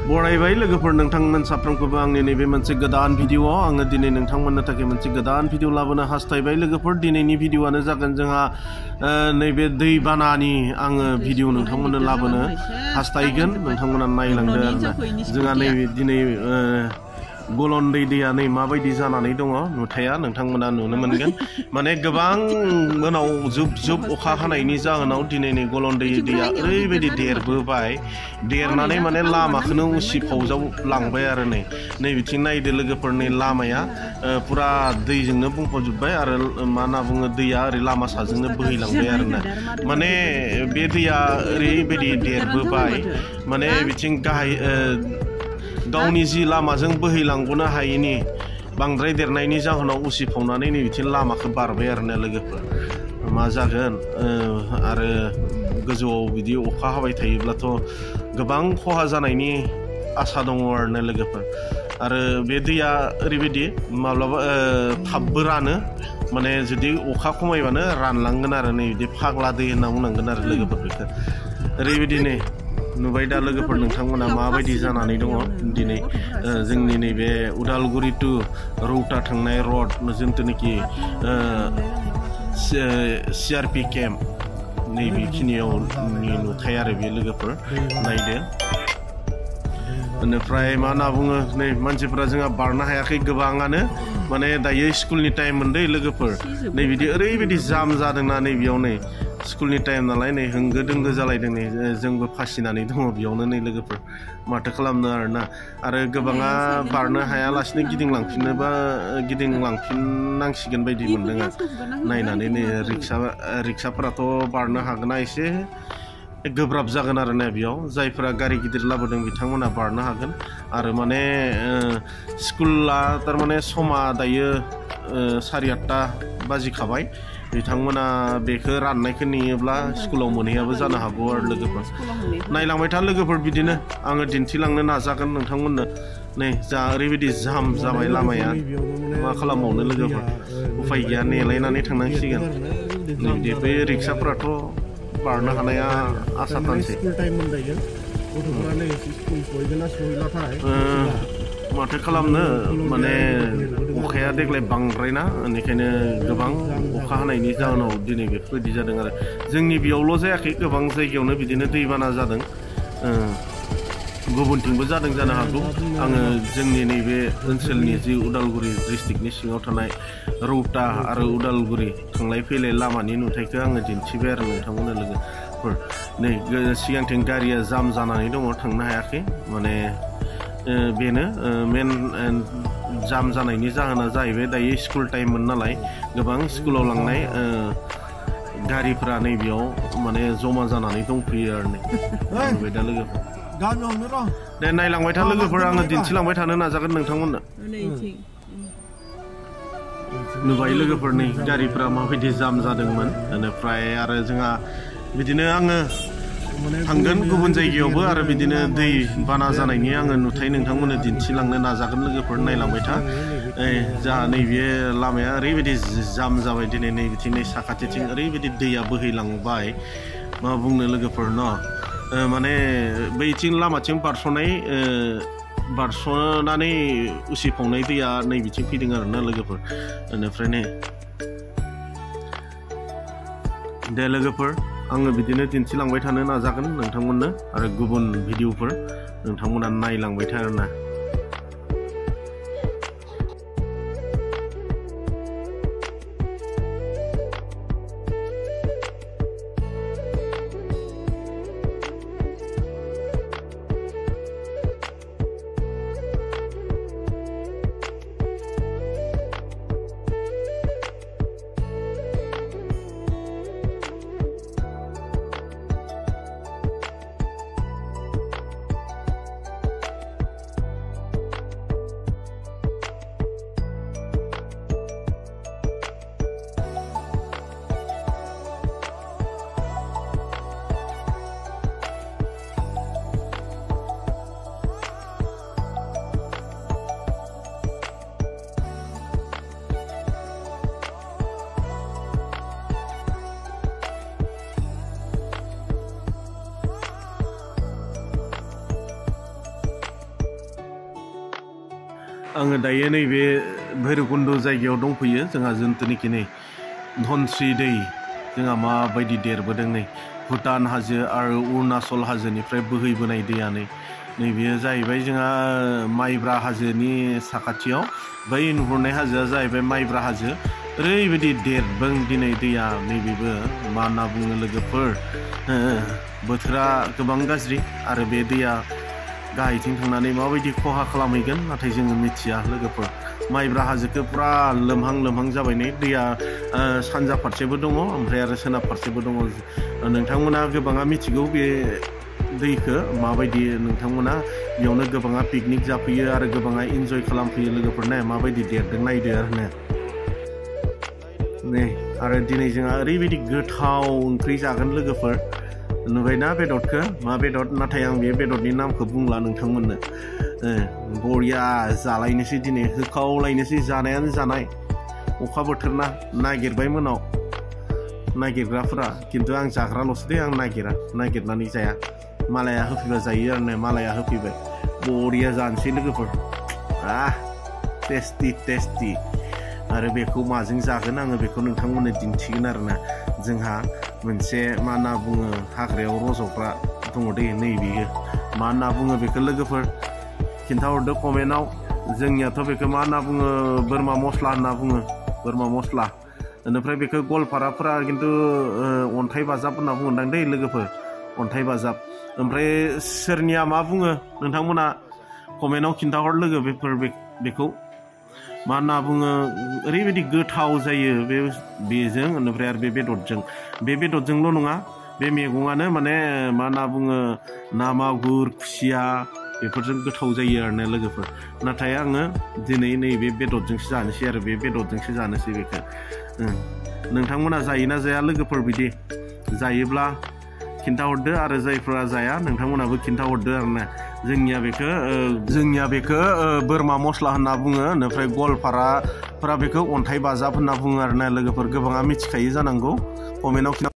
बरायबाय लोगोफोर नोंथांमोन साफ्रोमखौबो आंनि नैबे मोनसे गोदान भिडिअआव आङो दिनै नोंथांमोननो थाखाय मोनसे गोदान भिडिअ लाबोनो हास्थायबाय लोगोफोर दिनैनि भिडिअआनो जागोन जोंहा नैबे दै बानानि आङो भिडिअ नोंथांमोननो लाबोनो हास्थायगोन नोंथांमोना नायलांदो आरोना जोंहा नैबे दिनै गलन्दै दैया नै माबायदि जानानै दङ नुथाया नोंथांमोना नुनो मोनगोन माने गोबां उनाव जुब जुब अखा हानायनि जाहोनाव दिनै नै गलन्दै दैया ओरैबायदि देरबोबाय देरनानै माने लामाखौनो उसिफावजाव लांबाय आरो नै बिथिं नायदो लोगोफोरनि लामाया पुरा दैजोंनो बुंफबजोब्बाय आरो मा होनना बुङो दैया ओरै लामा साजोंनो बोहैलांबाय आरोना माने बे दैया ओरैबायदि देरबोबाय माने बिथिं गाहाय गावनि जि लामाजों बोहैलांगनो हायैनि बांद्राय देरनायनि जाहोनाव उसिफावनानै नै बिथिं लामाखौ बारबाय आरोना लोगोफोर मा जागोन आरो गोजौआव बिदि अखा हाबाय थायोब्लाथ' गोबां खहा जानायनि आसा दङ आरोना लोगोफोर आरो बे दैया ओरैबायदि माब्लाबा थाबबो रानो माने जुदि अखा खमायबानो रानलांगोन आरो नै बिदि फाग्ला दै होनना बुंनांगोन आरो लोगोफोर बेखौ ओरैबायदि नै नुबाय दा लोगोफोर नोंथांमोना माबायदि जानानै दङ दिनै जोंनि नैबे उदालगुरि टु रौता थांनाय रड जिथुनाखि CRP केम्प नैबेखिनियावनि नुथाय आरो बे लोगोफोर नायदो बेनिफ्राय मा होनना बुङो नै मानसिफोरा जोंहा बारनो हायाखै गोबाङानो माने दायो स्कुलनि टाइम मोनदों लोगोफोर नै बिदि ओरैबायदि जाम जादोंना नै बेयाव नै स्कुलनि टाइम नालाय नै होंगो दोंगो जालायदों नै जोंबो फासिनानै दङ बेयावनो नै लोगोफोर माथो खालामनो आरोना आरो गोबाङा बारनो हायालासिनो गिदिंलांफिननांसिगोन बायदि मोनदों आं नायनानै नै रिक्साफोराथ' बारनो हागोना एसे गोब्राब जागोन आरोना बेयाव जायफोरा गारि गिदिर लाबोदों बिथांमोना बारनो हागोन आरो माने स्कुला थारमाने समा दायो 8:30 बाजिखाबाय बिथांमोना बेखौ राननायखौ नेयोब्ला स्कुलाव मोनहैयाबो जानो हागौ आरो लोगोफोर नायलांबाय था लोगोफोर बिदिनो आङो दिन्थिलांनो नाजागोन नोंथांमोननो नै जा ओरैबायदि जाम जाबाय लामाया मा खालामबावनो लोगोफोर उफाय गैया नेलायनानै थांनांसिगोन नै बे रिक्साफोराथ' बारनो हानाया आसा थानसै माथो खालामनो माने अखाया देग्लाय बांद्रायना बेनिखायनो गोबां अखा हानायनि जाहोनाव दिनै बेफोरबायदि जादों आरो जोंनि बेयावल' जायाखै गोबां जायगायावनो बिदिनो दैबाना जादों गुबुनथिंबो जादों जानो हागौ आङो जोंनि नैबे ओनसोलनि जि उदालगुरि डिस्ट्रिक्टनि सिङाव थानाय रौता आरो उदालगुरि थांलाय फैलाय लामानि नुथायखौ आङो दिन्थिबाय आरो नोंथांमोननो लोगोफोर नै सिगांथिं गारिया जाम जानानै दङ थांनो हायाखै माने बेनो मेन जाम जानायनि जाहोना जाहैबाय दायो स्कुल टाइममोन नालाय गोबां स्कुलाव लांनाय गारिफोरा नैबेयाव माने जमा जानानै दंफैयो आरो नै नुबाय दा लोगोफोर दे नायलांबाय था लोगोफोर आङो दिन्थिलांबाय थानो नाजागोन नोंथांमोननो नुबाय लोगोफोर नै गारिफोरा माबायदि जाम जादोंमोन बेनिफ्राय आरो जोंहा बिदिनो आङो थांगोन गुबुन जायगायावबो आरो बिदिनो दै बाना जानायनि आङो नुथाय नोंथांमोननो दिन्थिलांनो नाजागोन लोगोफोर नायलांबाय था जा नैबे लामाया ओरैबायदि जाम जाबाय दिनै नै बिथिं नै साखाथिथिं ओरैबायदि दैया बोहैलांबाय मा बुंनो लोगोफोर न माने बैथिं लामाथिं बारस'नानै उसिफावनाय दैया नै बिथिं फैदों आरोना लोगोफोर बेनिफ्राय नै दे लोगोफोर आङो बिदिनो दिन्थिलांबाय थानो नाजागोन नोंथांमोननो आरो गुबुन भिडिअफोर नोंथांमोना नायलांबाय था आरोना आङो दायो नैबे भैरबकुन्द जायगायाव दंफैयो जोंहा जोंथुनिखि नै धनस्रि दै जोंहा माबायदि देरबोदों नै भुटान हाजो आरो अरुणाचल हाजोनिफ्राय बोहैबोनाय दैया नैबेयो जाहैबाय जोंहा माइब्रा हाजोनि साखाथियाव बै नुहुरनाय हाजोआ जाहैबाय माइब्रा हाजो ओरैबायदि देरबों दिनै दैया नैबेबो मा होनना बुङो लोगोफोर बोथोरा गोबां गाज्रि आरो बे दैया गाहायथिं थांनानै माबायदि खहा खालामहैगोन नाथाय जोङो मिथिया लोगोफोर माइब्रा हाजोखौ पुरा लोमहां जाबाय नै दैया सानजा फारसेबो दङ ओमफ्राय आरो सोनाब फारसेबो दङ नोंथांमोना गोबाङा मिथिगौ बे दैखौ माबायदि नोंथांमोना बेयावनो गोबाङा पिकनिक जाफैयो आरो गोबाङा इन्जय खालामफैयो लोगोफोर नाय माबायदि देरदों नायदो आरो नै आरो दिनै जोंहा ओरैबायदि गोथाव ओंख्रि जागोन लोगोफोर नुबायना बेदरखौ मा बेदर नाथाय आं बे बेदरनि नामखौ बुंला नोंथांमोननो बरिया जालायनोसै दिनै होखावलायनोसै जानायानो जानाय अखा बोथोर ना नागिरबाय मोनाव नागिरग्राफोरा खिन्थु आं जाग्राल'सो दे आं नागिरनानै जाया मालाया होफैबा जायो आरो मालाया होफैबाय बरिया जानोसै लोगोफोर टेस्टि आरो बेखौ माजों जागोन आङो बेखौ नोंथांमोननो दिन्थिगोन आरोना जोंहा मोनसे मा होनना बुङो हाग्रायाव रज'ग्रा दङ दे नैबेयो मा होनना बुङो बेखौ लोगोफोर खिन्थाहरदो कमेन्टआव जोंनियाथ' बेखौ मा होनना बुङो बोरमा मस्ला होनना बुङो बोरमा मस्ला बेनिफ्राय बेखौ गवालपाराफोरा खिन्थु अन्थाइ बाजाब होनना बुङोदां दै लोगोफोर अन्थाइ बाजाब ओमफ्राय सोरनिया मा बुङो नोंथांमोना कमेन्टआव खिन्थाहर लोगो बेखौ मा होनना बुङो ओरैबायदि गोथाव जायो बेजों बेनिफ्राय आरो बे बेदरजोंल' नङा बे मैगङानो माने मा होनना बुङो ना मागुर खुसिया बेफोरजों गोथाव जायो आरो लोगोफोर नाथाय आङो दिनै नैबे बेदरजोंसो जानोसै आरो बे बेदरजोंसो जानोसै बेखौ नोंथांमोना जायोना जाया लोगोफोर बिदि जायोब्ला खिन्थाहरदो आरो जायफोरा जाया नोंथांमोनाबो खिन्थाहरदो आरोना जोंनिया बेखौ बोरमा मस्ला होनना बुङो ओमफ्राय गवालपाराफोरा बेखौ अन्थाइ बाजाब होनना बुङो आरोना लोगोफोर गोबाङा मिथिखायो जानांगौ कमेन्टआव